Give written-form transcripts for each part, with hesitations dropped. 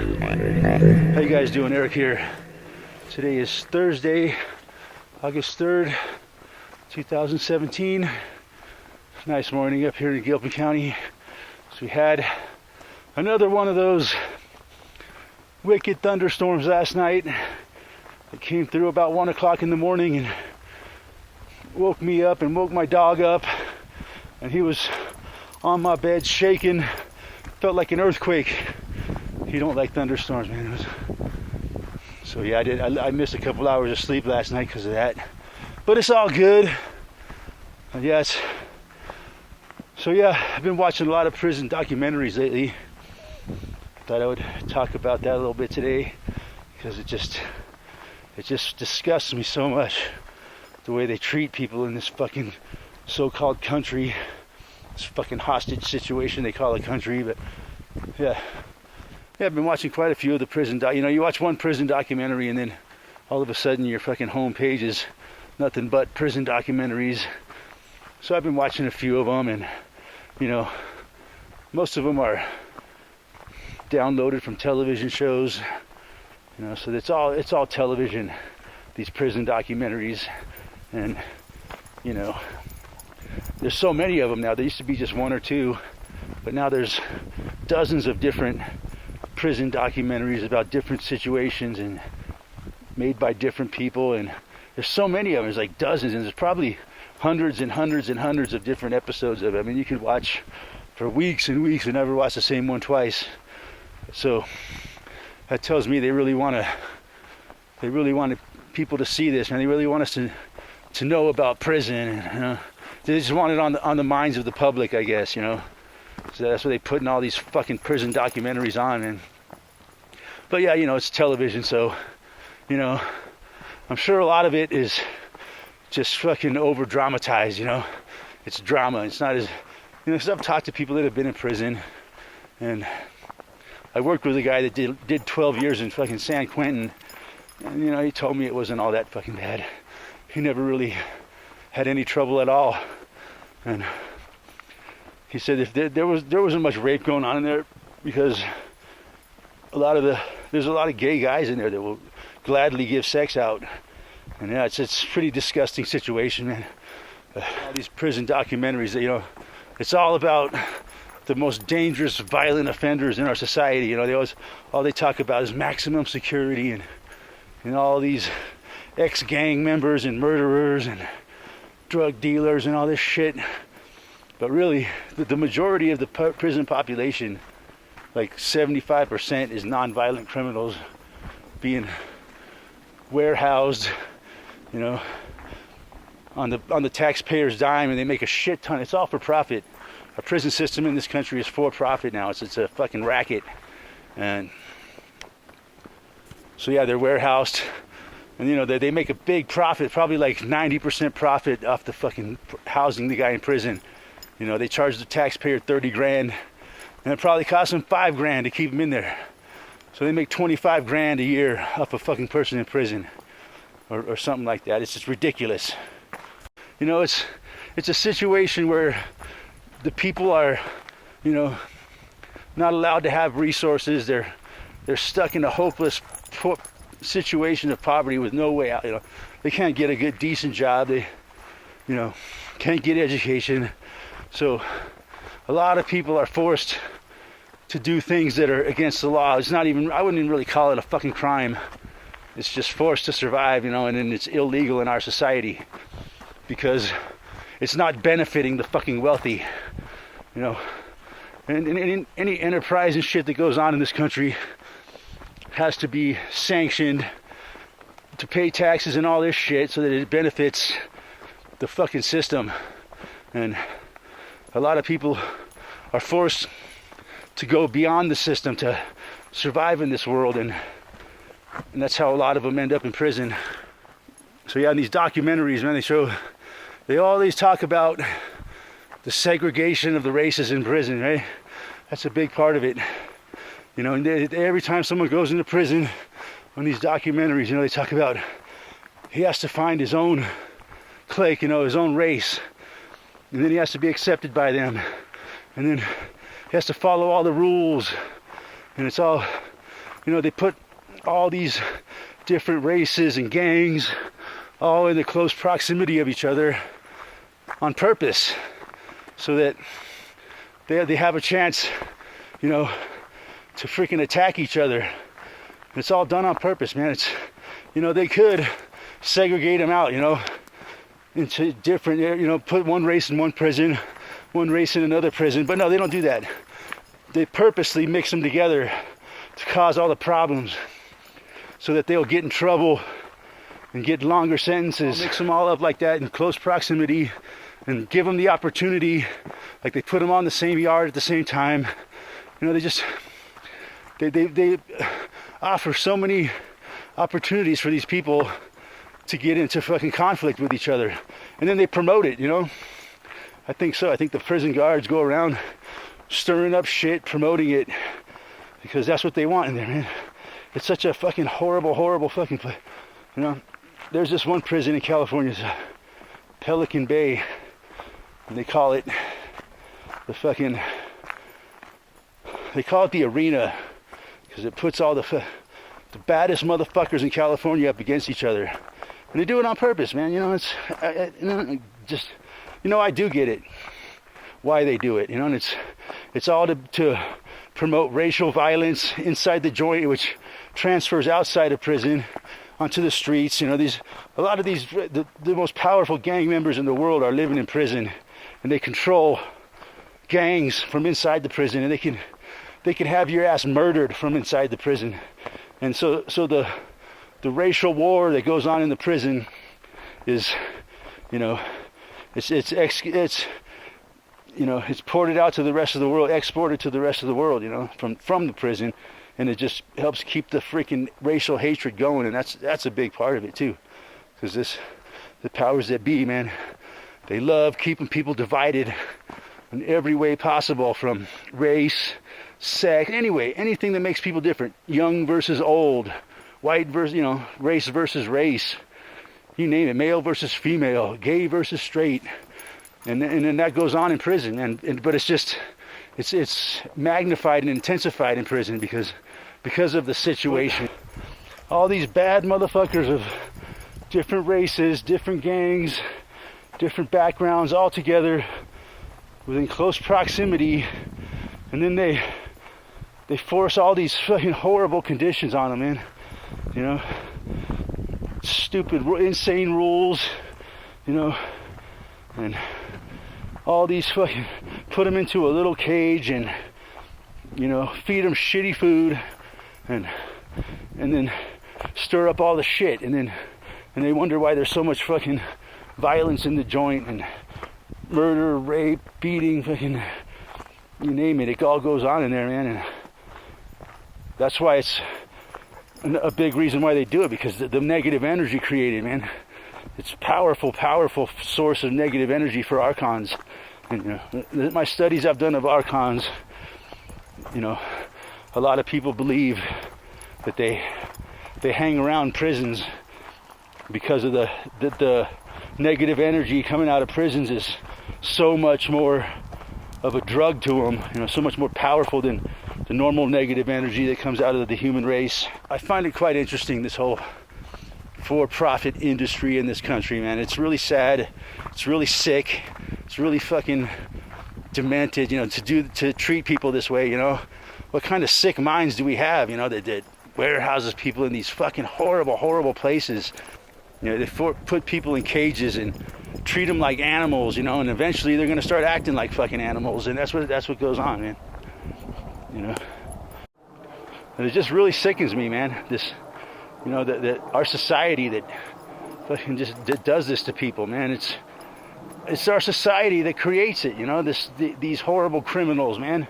How you guys doing? Eric here. Today is Thursday, August 3rd, 2017. Nice morning up here in Gilpin County. So we had another one of those wicked thunderstorms last night. It came through about 1 o'clock in the morning and woke me up and woke my dog up. And he was on my bed shaking. Felt like an earthquake. He don't like thunderstorms, man. So yeah, I missed a couple hours of sleep last night because of that. But it's all good. Yes. So yeah, I've been watching a lot of prison documentaries lately. Thought I would talk about that a little bit today because it just disgusts me so much, the way they treat people in this fucking so-called country, this fucking hostage situation they call a country. But yeah, I've been watching quite a few of the prison you watch one prison documentary and then all of a sudden your fucking home page is nothing but prison documentaries. So I've been watching a few of them, and most of them are downloaded from television shows. So it's all television, these prison documentaries. And there's so many of them now. There used to be just one or two, but now there's dozens of different prison documentaries about different situations and made by different people. And there's so many of them. There's like dozens, and there's probably hundreds and hundreds and hundreds of different episodes of it. I mean, you could watch for weeks and weeks and never watch the same one twice. So that tells me they really want people to see this, and they really want us to know about prison. And they just want it on the minds of the public, I guess. So that's why they putting all these fucking prison documentaries on. But yeah, it's television, so I'm sure a lot of it is just fucking over dramatized. It's drama. It's not as because I've talked to people that have been in prison, and I worked with a guy that did 12 years in fucking San Quentin, and he told me it wasn't all that fucking bad. He never really had any trouble at all. And he said if there wasn't much rape going on in there, because there's a lot of gay guys in there that will gladly give sex out. And yeah, it's a pretty disgusting situation, man. All these prison documentaries, it's all about the most dangerous, violent offenders in our society. All they talk about is maximum security and all these ex-gang members and murderers and drug dealers and all this shit. But really, the majority of the prison population, like 75%, is non-violent criminals being warehoused, on the taxpayer's dime, and they make a shit ton. It's all for profit. Our prison system in this country is for profit now. It's a fucking racket. And so yeah, they're warehoused, and they make a big profit, probably like 90% profit off the fucking housing the guy in prison. They charge the taxpayer 30 grand, and it probably costs them 5 grand to keep him in there. So they make 25 grand a year off a fucking person in prison, or something like that. It's just ridiculous. It's a situation where the people are, not allowed to have resources. They're stuck in a hopeless situation of poverty with no way out. They can't get a good, decent job. They, can't get education. So a lot of people are forced to do things that are against the law. I wouldn't even really call it a fucking crime. It's just forced to survive, and then it's illegal in our society because it's not benefiting the fucking wealthy. And any enterprise and shit that goes on in this country has to be sanctioned to pay taxes and all this shit so that it benefits the fucking system. And a lot of people are forced to go beyond the system to survive in this world, and that's how a lot of them end up in prison. So yeah, in these documentaries, man, they always talk about the segregation of the races in prison, right? That's a big part of it. And every time someone goes into prison on these documentaries, they talk about he has to find his own clique, his own race, and then he has to be accepted by them, and then he has to follow all the rules, and it's all You know, they put all these different races and gangs all in the close proximity of each other on purpose, so that they have a chance, you know, to freaking attack each other. It's all done on purpose, man. It's, you know, they could segregate them out, you know, into different, you know, put one race in one prison, one race in another prison, but no, they don't do that. They purposely mix them together to cause all the problems, so that they'll get in trouble and get longer sentences. Mix them all up like that in close proximity and give them the opportunity, like they put them on the same yard at the same time. You know, they offer so many opportunities for these people to get into fucking conflict with each other, and then they promote it, you know. I think so. I think the prison guards go around stirring up shit, promoting it, because that's what they want in there, man. It's such a fucking horrible fucking place. You know, there's this one prison in California, Pelican Bay, and they call it the arena, because it puts all the baddest motherfuckers in California up against each other, and they do it on purpose, man. You know, it's just, you know, I do get it why they do it, you know, and it's all to promote racial violence inside the joint, which transfers outside of prison onto the streets. You know, a lot of these, the most powerful gang members in the world are living in prison, and they control gangs from inside the prison, and they can have your ass murdered from inside the prison. And so the racial war that goes on in the prison is, you know, it's you know, it's ported out to the rest of the world, exported to the rest of the world, you know, from the prison, and it just helps keep the freaking racial hatred going, and that's a big part of it too, because the powers that be, man, they love keeping people divided in every way possible, from race, sex, anyway, anything that makes people different, young versus old, white versus, you know, race versus race, you name it, male versus female, gay versus straight. And then that goes on in prison, but it's just, it's magnified and intensified in prison because of the situation. All these bad motherfuckers of different races, different gangs, different backgrounds, all together within close proximity, and then they force all these fucking horrible conditions on them, man. You know, stupid, insane rules, you know, and all these fucking, put them into a little cage and, you know, feed them shitty food, and then stir up all the shit, and they wonder why there's so much fucking violence in the joint, and murder, rape, beating, fucking, you name it, it all goes on in there, man. And that's why it's a big reason why they do it, because the negative energy created, man. It's powerful source of negative energy for archons. And, you know, my studies I've done of archons, you know, a lot of people believe that they hang around prisons because of the negative energy coming out of prisons is so much more of a drug to them, you know, so much more powerful than the normal negative energy that comes out of the human race. I find it quite interesting, this whole for-profit industry in this country, man. It's really sad. It's really sick. It's really fucking demented, you know, to treat people this way, you know. What kind of sick minds do we have, you know, that warehouses people in these fucking horrible places? You know, they put people in cages and treat them like animals, you know, and eventually they're gonna start acting like fucking animals, and that's what goes on, man. You know, and it just really sickens me, man. This, you know, that our society that fucking just that does this to people, man. It's our society that creates it, you know. These horrible criminals, man.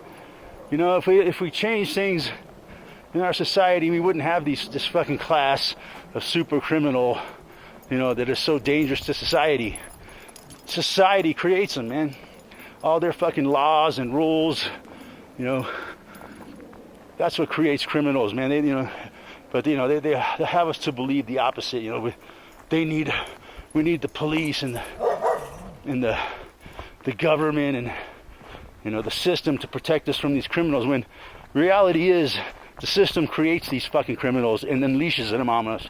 You know, if we change things in our society, we wouldn't have this fucking class of super criminal, you know, that is so dangerous to society. Society creates them, man. All their fucking laws and rules, you know, that's what creates criminals, man. They, you know, but you know, they have us to believe the opposite. You know, we need the police and the government and, you know, the system to protect us from these criminals. When reality is The system creates these fucking criminals and unleashes them on us.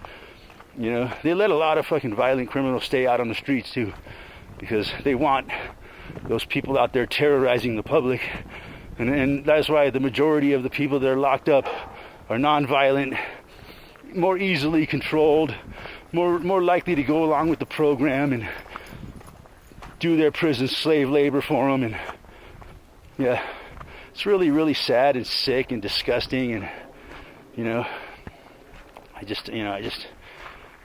You know, they let a lot of fucking violent criminals stay out on the streets too, because they want those people out there terrorizing the public. And that's why the majority of the people that are locked up are non-violent, more easily controlled, more likely to go along with the program and do their prison slave labor for them. And yeah, it's really, really sad and sick and disgusting. And you know, I just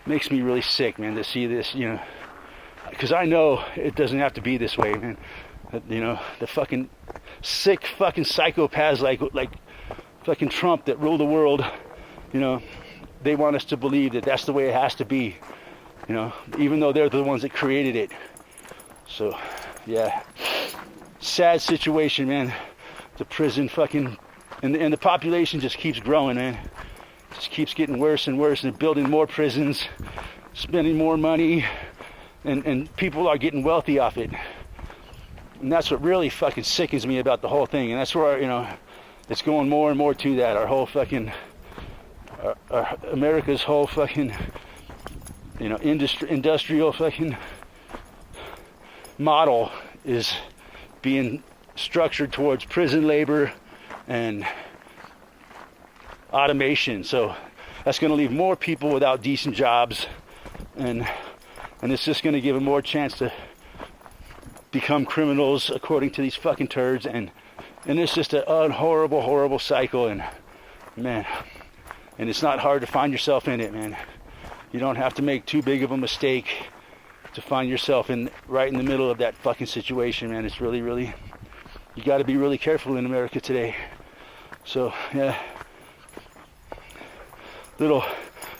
makes me really sick, man, to see this. You know, because I know it doesn't have to be this way, man. You know, the fucking sick fucking psychopaths like fucking Trump that rule the world, you know, they want us to believe that that's the way it has to be, you know, even though they're the ones that created it. So, yeah, sad situation, man. The prison fucking, and the population just keeps growing, man. Just keeps getting worse and worse, and building more prisons, spending more money, and people are getting wealthy off it. And that's what really fucking sickens me about the whole thing. And that's where, you know, it's going more and more to that. Our whole fucking, our America's whole fucking, you know, industrial fucking model is being structured towards prison labor and automation. So that's going to leave more people without decent jobs. And it's just going to give them more chance to become criminals according to these fucking turds, and it's just a horrible, horrible cycle. And man, and it's not hard to find yourself in it, man. You don't have to make too big of a mistake to find yourself right in the middle of that fucking situation, man. It's really, really, you got to be really careful in America today. So yeah, little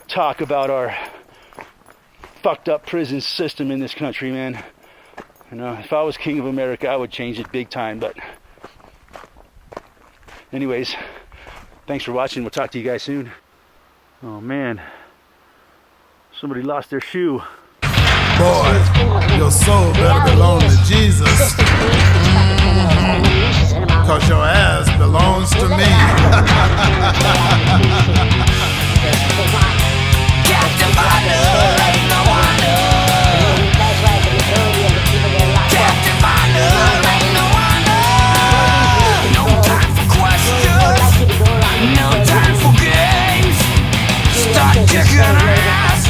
talk about our fucked up prison system in this country, man. You know, if I was king of America, I would change it big time. But anyways, thanks for watching. We'll talk to you guys soon. Oh man, somebody lost their shoe. Boy, your soul better belong to Jesus.